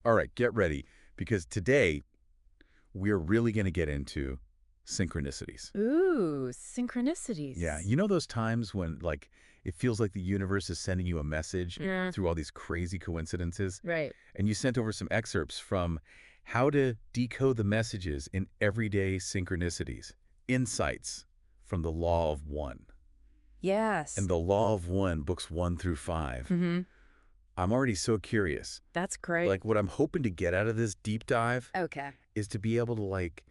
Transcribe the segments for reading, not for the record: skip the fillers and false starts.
All right, get ready, because today we're really going to get into synchronicities. Ooh, Yeah, synchronicities. you know those times when, like, it feels like the universe is sending you a message Yeah. through all these crazy coincidences? Right. And you sent over some excerpts from How to Decode the Messages in Everyday Synchronicities, Insights from the Law of One. Yes. And the Law of One, books 1 through 5. Mm-hmm. I'm already so curious. That's great. Like, what I'm hoping to get out of this deep dive Okay. is to be able to, like,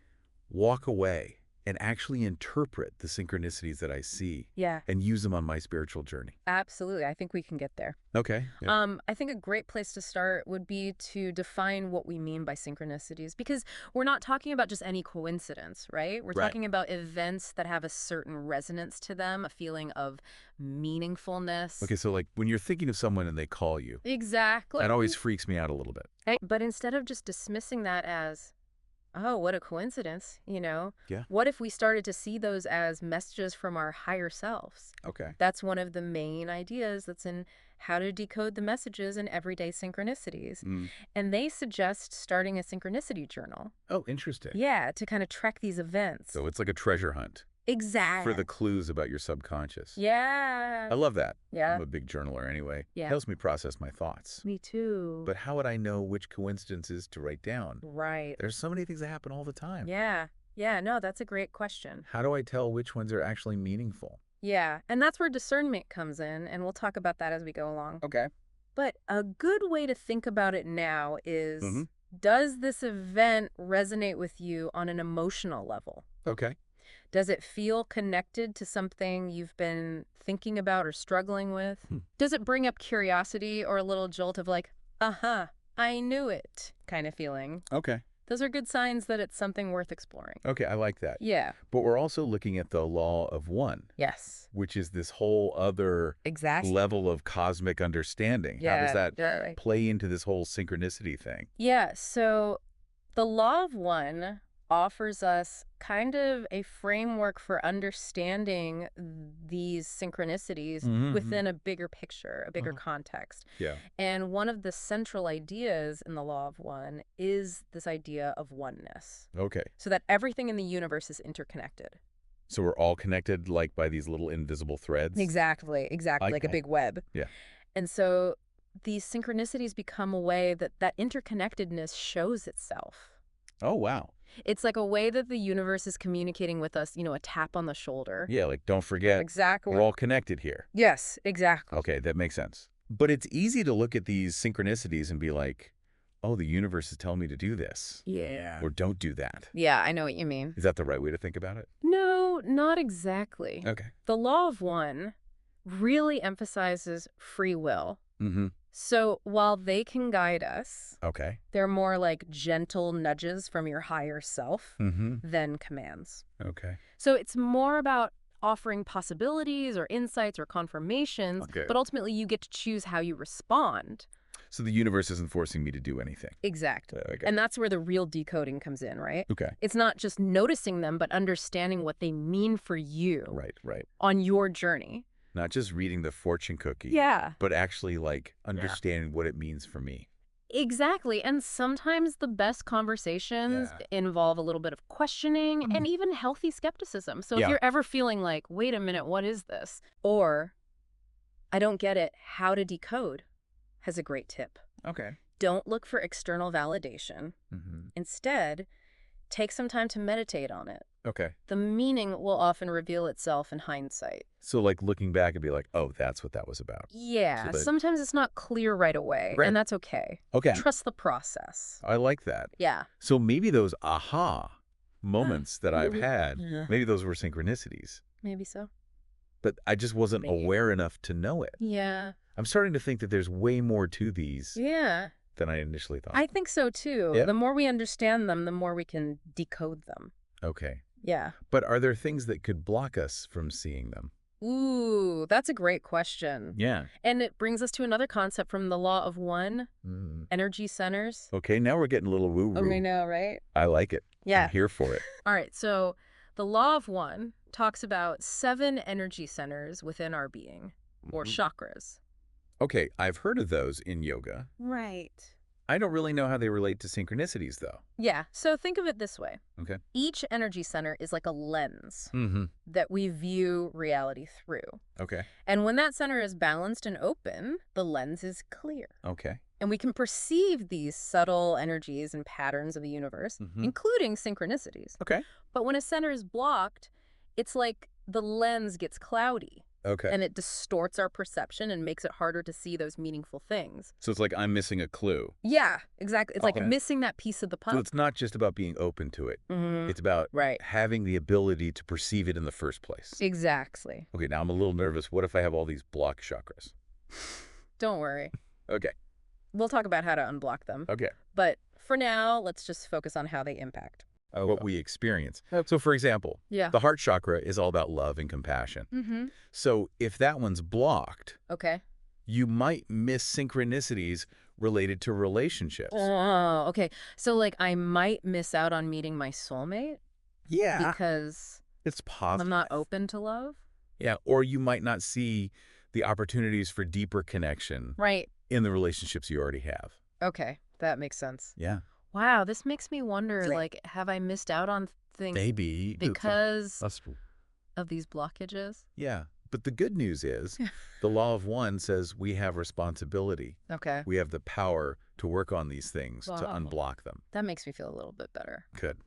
walk away and actually interpret the synchronicities that I see Yeah, and use them on my spiritual journey. absolutely. I think we can get there. Okay. Yeah. I think a great place to start would be to define what we mean by synchronicities, because we're not talking about just any coincidence, right? We're Right. talking about events that have a certain resonance to them, a feeling of meaningfulness. Okay, so like when you're thinking of someone and they call you, Exactly. that always freaks me out a little bit. But instead of just dismissing that as, oh, what a coincidence, Yeah. what if we started to see those as messages from our higher selves? Okay. That's one of the main ideas that's in How to Decode the Messages in Everyday Synchronicities. Mm. And they suggest starting a synchronicity journal. Oh, interesting. Yeah, to kind of track these events. So it's like a treasure hunt Exactly. for the clues about your subconscious. Yeah. I love that. Yeah. I'm a big journaler anyway. Yeah. Helps me process my thoughts. Me too. But how would I know which coincidences to write down? Right. There's so many things that happen all the time. Yeah. Yeah, no, that's a great question. How do I tell which ones are actually meaningful? Yeah, and that's where discernment comes in, and we'll talk about that as we go along. Okay. But a good way to think about it now is, Mhm. does this event resonate with you on an emotional level? Okay. Does it feel connected to something you've been thinking about or struggling with? Does it bring up curiosity or a little jolt of like, uh-huh, I knew it kind of feeling? Okay. Those are good signs that it's something worth exploring. Okay, I like that. Yeah. But we're also looking at the law of one, Yes. which is this whole other Exactly. level of cosmic understanding. How does that right. play into this whole synchronicity thing? Yeah, so the Law of One offers us kind of a framework for understanding these synchronicities Mhm, within a bigger picture, a bigger Mhm. context. Yeah. And one of the central ideas in the Law of One is this idea of oneness, Okay. so that everything in the universe is interconnected. So we're all connected, like, by these little invisible threads? Exactly, Like like a that. big web. Yeah. And so these synchronicities become a way that that interconnectedness shows itself. Oh, wow. It's like a way that the universe is communicating with us, a tap on the shoulder. Yeah, like, don't forget, Exactly. we're all connected here. Yes, exactly. Okay, that makes sense. But it's easy to look at these synchronicities and be like, oh, the universe is telling me to do this. Yeah. Or don't do that. Yeah, I know what you mean. Is that the right way to think about it? No, not exactly. Okay. The Law of One really emphasizes free will. Mm-hmm. So while they can guide us, Okay. they're more like gentle nudges from your higher self Mm-hmm. than commands. Okay. So it's more about offering possibilities or insights or confirmations, Okay. but ultimately you get to choose how you respond. So the universe isn't forcing me to do anything. Exactly. Okay. And that's where the real decoding comes in, right? Okay. It's not just noticing them, but understanding what they mean for you Right. on your journey. Not just reading the fortune cookie. Yeah. But actually, like, understanding what it means for me. Exactly. And sometimes the best conversations involve a little bit of questioning and even healthy skepticism. So if Yeah. you're ever feeling like, wait a minute, what is this? Or, I don't get it, how to decode has a great tip. Okay. Don't look for external validation. Mm-hmm. Instead, take some time to meditate on it. Okay. The meaning will often reveal itself in hindsight. So, like, looking back and be like, oh, that's what that was about. Yeah, So that- sometimes it's not clear right away, Right. and that's okay. Okay. Trust the process. I like that. Yeah. So maybe those aha moments that I've had, Yeah. maybe those were synchronicities. Maybe so. But I just wasn't Maybe. aware enough to know it. Yeah. I'm starting to think that there's way more to these Yeah. than I initially thought. I think so too. Yeah. The more we understand them, the more we can decode them. Okay. Yeah. But are there things that could block us from seeing them? Ooh, that's a great question. Yeah. And it brings us to another concept from the Law of One, Mm. energy centers. Okay, now we're getting a little woo-woo. Oh, we know, right? I like it. Yeah. I'm here for it. All right, so the Law of One talks about 7 energy centers within our being, or Mhm. chakras. Okay, I've heard of those in yoga. Right. I don't really know how they relate to synchronicities, though. Yeah, so think of it this way. Okay. Each energy center is like a lens Mm-hmm. that we view reality through. Okay. And when that center is balanced and open, the lens is clear. Okay. And we can perceive these subtle energies and patterns of the universe, Mm-hmm. including synchronicities. Okay. But when a center is blocked, it's like the lens gets cloudy. Okay. And it distorts our perception and makes it harder to see those meaningful things. So it's like I'm missing a clue. Yeah, exactly. It's like Okay. missing that piece of the So puzzle. it's not just about being open to it. It's about Right. having the ability to perceive it in the first place. Exactly. Okay, now I'm a little nervous. What if I have all these block chakras? Don't worry. Okay. We'll talk about how to unblock them. Okay. But for now, let's just focus on how they impact. What we experience. So, for example, Yeah. the heart chakra is all about love and compassion. Mm-hmm. So if that one's blocked, Okay. you might miss synchronicities related to relationships. Oh, okay. So, like, I might miss out on meeting my soulmate Yeah. because It's possible. I'm not open to love? Yeah, or you might not see the opportunities for deeper connection Right. in the relationships you already have. Okay. That makes sense. Yeah. Wow, this makes me wonder, like, have I missed out on things Maybe. because That's- of these blockages? Yeah. But the good news is the law of one says we have responsibility. Okay. We have the power to work on these things, to Wow. unblock them. That makes me feel a little bit better. Good.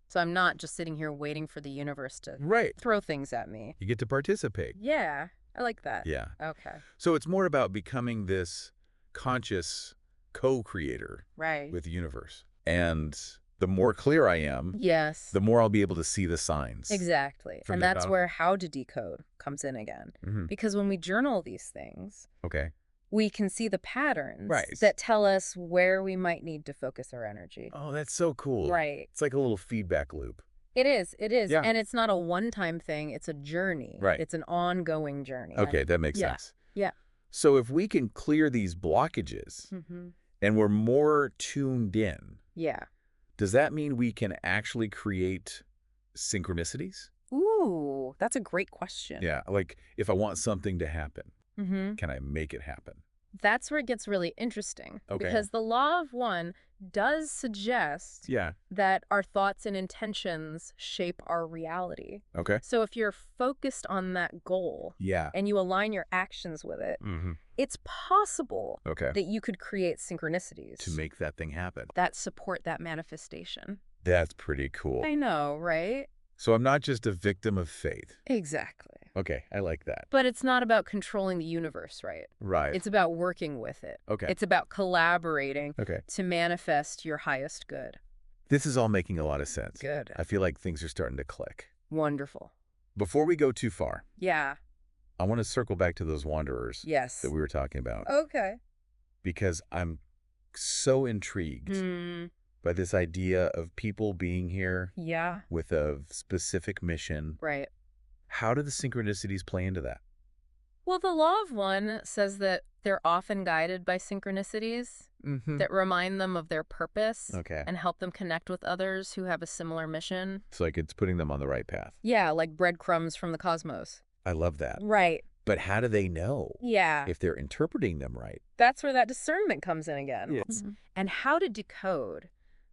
So I'm not just sitting here waiting for the universe to Right. throw things at me. You get to participate. Yeah, I like that. Yeah. Okay. So it's more about becoming this conscious co-creator Right. with the universe. And the more clear I am, Yes. the more I'll be able to see the signs. Exactly. From And the that's battle- where how to decode comes in again. Mhm. Because when we journal these things, Okay. we can see the patterns Right. that tell us where we might need to focus our energy. Oh, that's so cool. Right. It's like a little feedback loop. It is. It is. Yeah. And it's not a one-time thing. It's a journey. Right. It's an ongoing journey. Okay, that makes Yeah. sense. Yeah. So if we can clear these blockages Mm-hmm. and we're more tuned in, Yeah. does that mean we can actually create synchronicities? Ooh, that's a great question. Yeah, like if I want something to happen, Mm-hmm. can I make it happen? That's where it gets really interesting. Okay. Because the law of one does suggest Yeah. that our thoughts and intentions shape our reality. Okay. So if you're focused on that goal Yeah. and you align your actions with it, Mm-hmm. it's possible Okay. that you could create synchronicities To make that thing happen. that support that manifestation. That's pretty cool. I know, right? So I'm not just a victim of fate. Exactly. Okay, I like that. But it's not about controlling the universe, right? Right. It's about working with it. Okay. It's about collaborating Okay. to manifest your highest good. This is all making a lot of sense. Good. I feel like things are starting to click. Wonderful. Before we go too far, Yeah. I want to circle back to those wanderers Yes. that we were talking about Okay. because I'm so intrigued by this idea of people being here Yeah. with a specific mission. Right. How do the synchronicities play into that? Well, the law of one says that they're often guided by synchronicities Mm-hmm. that remind them of their purpose Okay. and help them connect with others who have a similar mission. It's like it's putting them on the right path. Yeah, like breadcrumbs from the cosmos. I love that. Right. But how do they know Yeah. if they're interpreting them right? That's where that discernment comes in again. Yes. And how to decode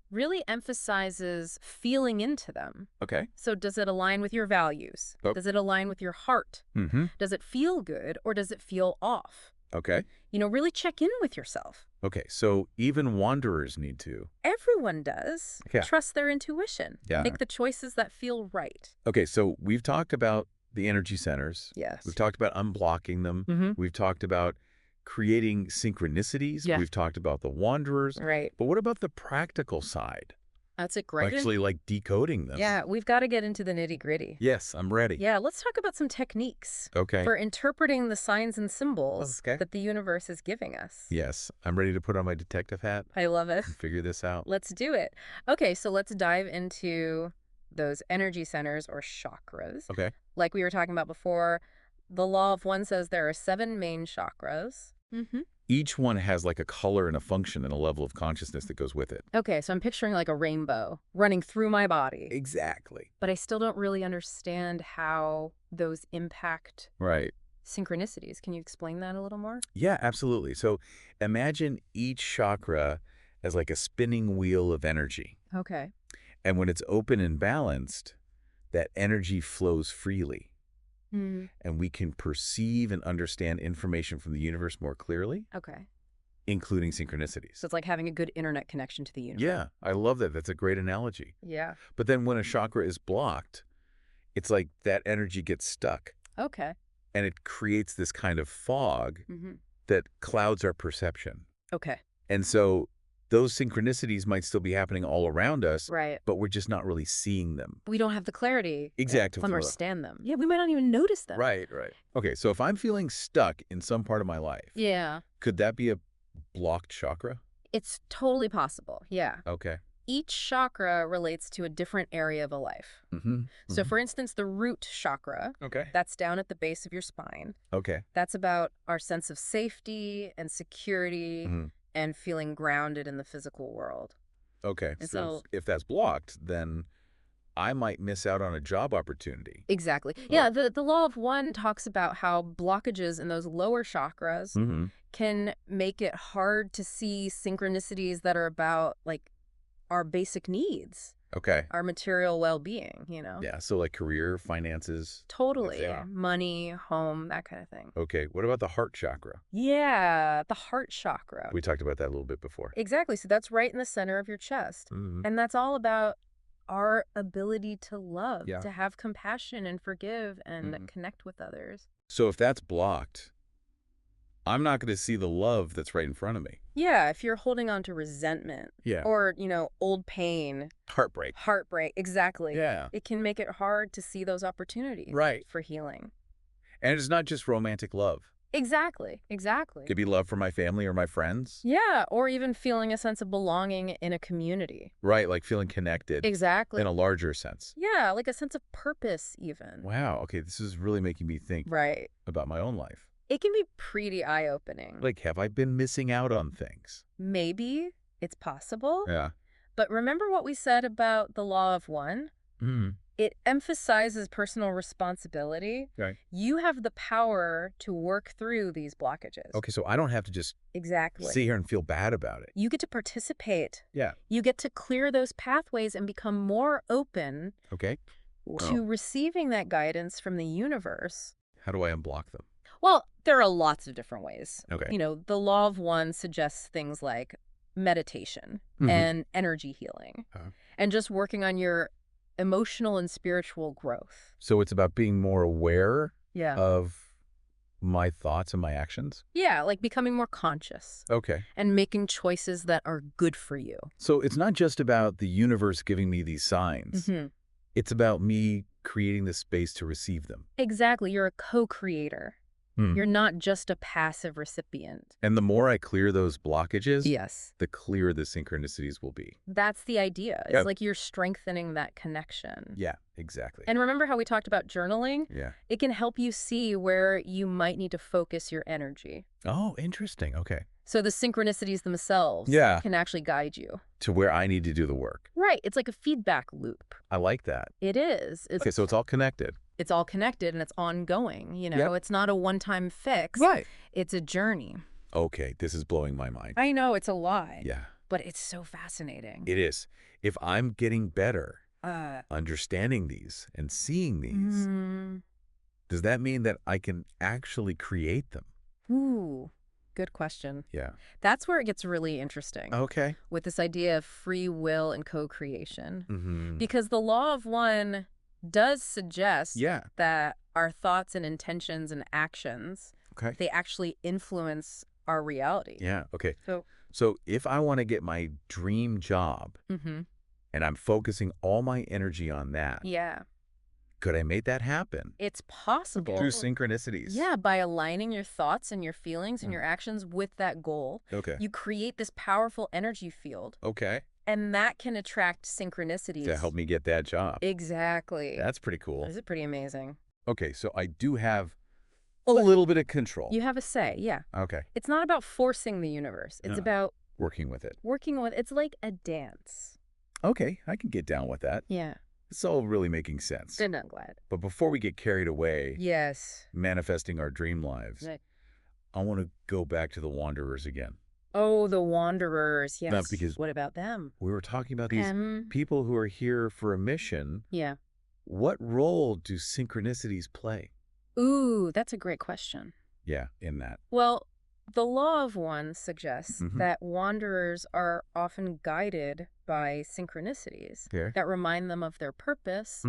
really emphasizes feeling into them. Okay. So does it align with your values? Oh. Does it align with your heart? Mm-hmm. Does it feel good or does it feel off? Okay. You know, really check in with yourself. Okay. So even wanderers need to. Everyone does. Yeah. Trust their intuition. Yeah. Make the choices that feel right. Okay. So we've talked about the energy centers. Yes. We've talked about unblocking them. Mm-hmm. We've talked about creating synchronicities. Yeah. We've talked about the wanderers. Right. But what about the practical side? That's it, great. Actually, like decoding them. Yeah, we've got to get into the nitty-gritty. Yes, I'm ready. Yeah, let's talk about some techniques Okay. for interpreting the signs and symbols Okay. that the universe is giving us. Yes, I'm ready to put on my detective hat I love it. and figure this out. Let's do it. Okay, so let's dive into those energy centers or chakras. Okay. Like we were talking about before, the law of one says there are 7 main chakras. Mm-hmm. Each one has like a color and a function and a level of consciousness that goes with it. Okay, so I'm picturing like a rainbow running through my body, Exactly. but I still don't really understand how those impact Right. synchronicities. Can you explain that a little more? Yeah, absolutely. So imagine each chakra as like a spinning wheel of energy. Okay. And when it's open and balanced, that energy flows freely. Mm. And we can perceive and understand information from the universe more clearly, Okay. including synchronicities. So it's like having a good internet connection to the universe. Yeah, I love that. That's a great analogy. Yeah. But then when a chakra is blocked, it's like that energy gets stuck. Okay. And it creates this kind of fog Mm-hmm. that clouds our perception. Okay. And so those synchronicities might still be happening all around us, Right. but we're just not really seeing them. We don't have the clarity Exactly. to understand them. Yeah, we might not even notice them. Right. Okay, so if I'm feeling stuck in some part of my life, Yeah. could that be a blocked chakra? It's totally possible. Yeah. Okay. Each chakra relates to a different area of a life. Mm-hmm. So for instance, the root chakra, Okay. that's down at the base of your spine. Okay. That's about our sense of safety and security Mhm. and feeling grounded in the physical world. Okay. And So so- if that's blocked, then I might miss out on a job opportunity. Exactly. Yeah, the law of one talks about how blockages in those lower chakras Mm-hmm. can make it hard to see synchronicities that are about like our basic needs, Okay. our material well-being, you know? Yeah, so like career, finances. Totally. They are. Money, home, that kind of thing. Okay, what about the heart chakra? Yeah, the heart chakra. We talked about that a little bit before. Exactly. So that's right in the center of your chest. Mm-hmm. And that's all about our ability to love, Yeah. to have compassion and forgive and Mhm. connect with others. So if that's blocked, I'm not going to see the love that's right in front of me. Yeah, if you're holding on to resentment Yeah. or, old pain, Heartbreak. heartbreak, exactly. Yeah. It can make it hard to see those opportunities Right. for healing. And it's not just romantic love. Exactly. It could be love for my family or my friends. Yeah, or even feeling a sense of belonging in a community. Right, like feeling connected Exactly. in a larger sense. Yeah, like a sense of purpose even. Wow, okay, this is really making me think Right. about my own life. It can be pretty eye-opening. Like, have I been missing out on things? Maybe it's possible. Yeah. But remember what we said about the law of one? Mm. It emphasizes personal responsibility. Right. You have the power to work through these blockages. Okay, so I don't have to just Exactly. sit here and feel bad about it. You get to participate. Yeah. You get to clear those pathways and become more open Okay. to receiving that guidance from the universe. How do I unblock them? Well, there are lots of different ways. Okay. The law of one suggests things like meditation Mhm. and energy healing and just working on your emotional and spiritual growth. So it's about being more aware Yeah. of my thoughts and my actions? Yeah, like becoming more conscious Okay. and making choices that are good for you. So it's not just about the universe giving me these signs. Mhm. It's about me creating the space to receive them. Exactly. You're a co-creator. Hmm. You're not just a passive recipient. And the more I clear those blockages, Yes. the clearer the synchronicities will be. That's the idea. It's Yep. like you're strengthening that connection. Yeah, exactly. And remember how we talked about journaling? Yeah. It can help you see where you might need to focus your energy. Oh, interesting. Okay. So the synchronicities themselves Yeah. can actually guide you. To where I need to do the work. Right. It's like a feedback loop. I like that. It is. Okay, so it's all connected. It's all connected and it's ongoing. Yep. It's not a one-time fix. Right. It's a journey. Okay, this is blowing my mind. I know it's a lie. Yeah, But it's so fascinating. it is. If I'm getting better understanding these and seeing these, does that mean that I can actually create them? Ooh, good question. Yeah. That's where it gets really interesting Okay. with this idea of free will and co-creation. Mm-hmm. Because the law of one does suggest Yeah. that our thoughts and intentions and actions, Okay. they actually influence our reality. Yeah. Okay. So, So if I want to get my dream job and I'm focusing all my energy on that, yeah, could I make that happen? it's possible. Through synchronicities. Yeah, by aligning your thoughts and your feelings and your actions with that goal, Okay. you create this powerful energy field, Okay. and that can attract synchronicities. To help me get that job. Exactly. That's pretty cool. This is pretty amazing. Okay, so I do have a little bit of control. You have a say, yeah. Okay. It's not about forcing the universe. It's No. about Working with it. working with, it's like a dance. Okay, I can get down with that. Yeah. It's all really making sense. Good, I'm glad. But before we get carried away, Yes. manifesting our dream lives, Right. I want to go back to the Wanderers again. Oh, the wanderers. Yes. Not because What about them? we were talking about these people who are here for a mission. Yeah. What role do synchronicities play? Ooh, that's a great question. Yeah, in that. Well, the law of one suggests that wanderers are often guided by synchronicities that remind them of their purpose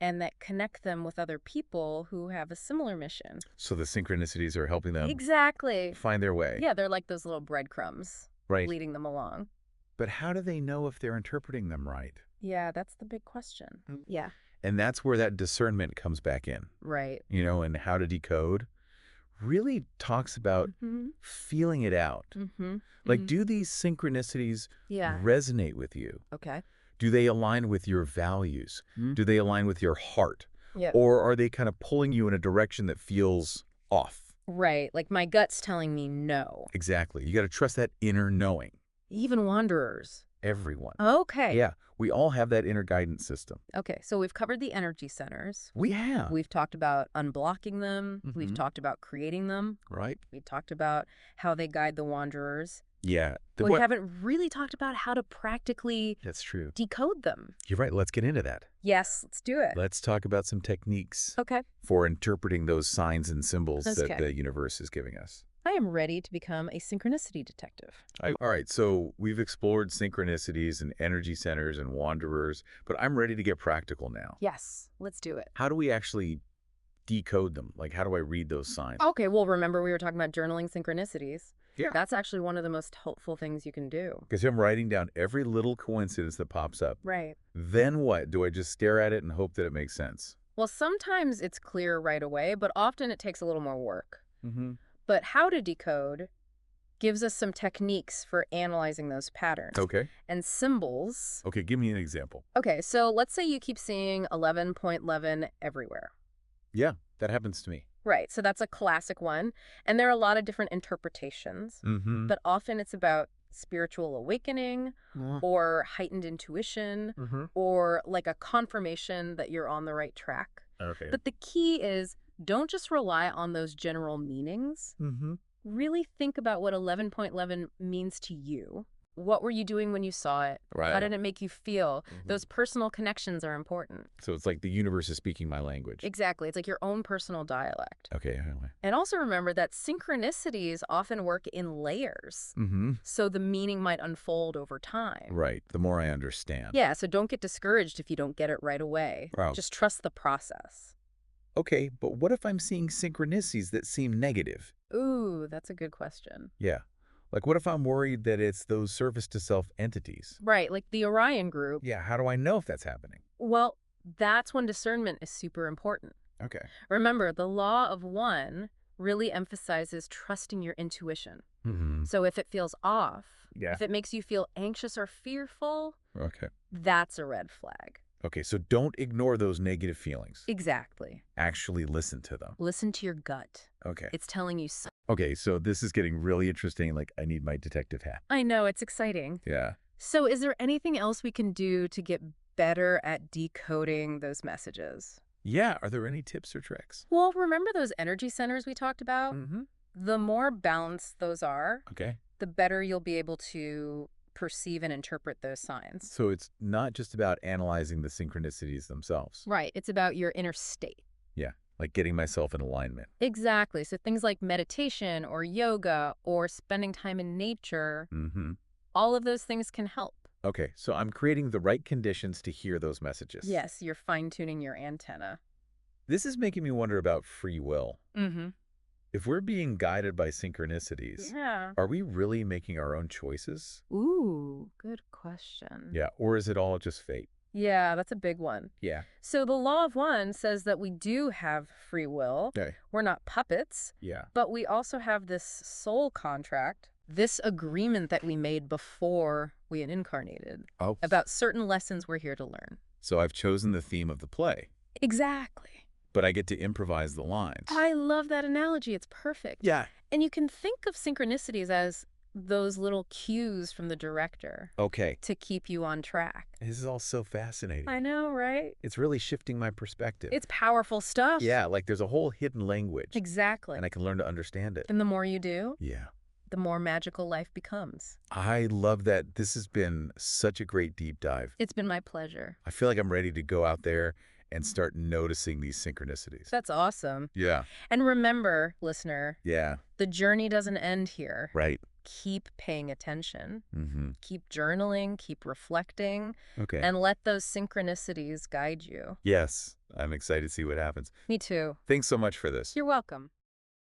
and that connect them with other people who have a similar mission. So the synchronicities are helping them Exactly. find their way. Yeah, they're like those little breadcrumbs leading them along. But how do they know if they're interpreting them right? Yeah, that's the big question. Yeah. And that's where that discernment comes back in. Right. You know, and how to decode really talks about feeling it out. Like, do these synchronicities resonate with you? Okay. Do they align with your values? Do they align with your heart? Yeah. Or are they kind of pulling you in a direction that feels off? Right. Like my gut's telling me no. Exactly. You got to trust that inner knowing. Even wanderers. Everyone. Okay. Yeah. We all have that inner guidance system. Okay. So we've covered the energy centers. We have. We've talked about unblocking them. We've talked about creating them. Right. We've talked about how they guide the wanderers. Yeah. We haven't really talked about how to practically That's true. decode them. You're right. Let's get into that. Yes, let's do it. Let's talk about some techniques Okay. for interpreting those signs and symbols that the universe is giving us. I am ready to become a synchronicity detective. All right, so we've explored synchronicities and energy centers and wanderers, but I'm ready to get practical now. Yes, let's do it. How do we actually decode them? Like, how do I read those signs? Okay, well, remember we were talking about journaling synchronicities. Yeah. That's actually one of the most helpful things you can do. Because I'm writing down every little coincidence that pops up. Right. Then what? Do I just stare at it and hope that it makes sense? Well, sometimes it's clear right away, but often it takes a little more work. But how to decode gives us some techniques for analyzing those patterns. Okay. And symbols. Okay, give me an example. Okay, so let's say you keep seeing 11.11 everywhere. Yeah, that happens to me. Right, so that's a classic one. And there are a lot of different interpretations. But often it's about spiritual awakening or heightened intuition or like a confirmation that you're on the right track. Okay. But the key is don't just rely on those general meanings. Really think about what 11.11 means to you. What were you doing when you saw it? Right. How did it make you feel? Those personal connections are important. So it's like the universe is speaking my language. Exactly. It's like your own personal dialect. Okay. Anyway. And also remember that synchronicities often work in layers. So the meaning might unfold over time. Right. The more I understand. Yeah, so don't get discouraged if you don't get it right away. Wow. Just trust the process. Okay, but what if I'm seeing synchronicities that seem negative? Ooh, that's a good question. Yeah. Like, what if I'm worried that it's those surface-to-self entities? Right, like the Orion group. Yeah, how do I know if that's happening? Well, that's when discernment is super important. Okay. Remember, the law of one really emphasizes trusting your intuition. So if it feels off, if it makes you feel anxious or fearful, that's a red flag. Okay, so don't ignore those negative feelings. Exactly. Actually listen to them. Listen to your gut. Okay. It's telling you something. Okay, so this is getting really interesting. Like, I need my detective hat. I know, it's exciting. Yeah. So is there anything else we can do to get better at decoding those messages? Yeah, are there any tips or tricks? Well, remember those energy centers we talked about? The more balanced those are, the better you'll be able to perceive and interpret those signs. So it's not just about analyzing the synchronicities themselves. Right. It's about your inner state. Yeah, like getting myself in alignment. Exactly. So things like meditation or yoga or spending time in nature, all of those things can help. Okay, so I'm creating the right conditions to hear those messages. Yes, you're fine-tuning your antenna. This is making me wonder about free will. If we're being guided by synchronicities, are we really making our own choices? Ooh, good question. Yeah, or is it all just fate? Yeah, that's a big one. Yeah. So the law of one says that we do have free will. Okay. We're not puppets. Yeah. But we also have this soul contract, this agreement that we made before we had incarnated about certain lessons we're here to learn. So I've chosen the theme of the play. Exactly. But I get to improvise the lines. I love that analogy. It's perfect. Yeah. And you can think of synchronicities as those little cues from the director. Okay. To keep you on track. This is all so fascinating. I know, right? It's really shifting my perspective. It's powerful stuff. Yeah, like there's a whole hidden language. Exactly. And I can learn to understand it. And the more you do, the more magical life becomes. I love that. This has been such a great deep dive. It's been my pleasure. I feel like I'm ready to go out there and start noticing these synchronicities. That's awesome. Yeah. And remember, listener, Yeah. the journey doesn't end here. Right. Keep paying attention. Mm-hmm. Keep journaling, keep reflecting, Okay. and let those synchronicities guide you. Yes. I'm excited to see what happens. Me too. Thanks so much for this. You're welcome.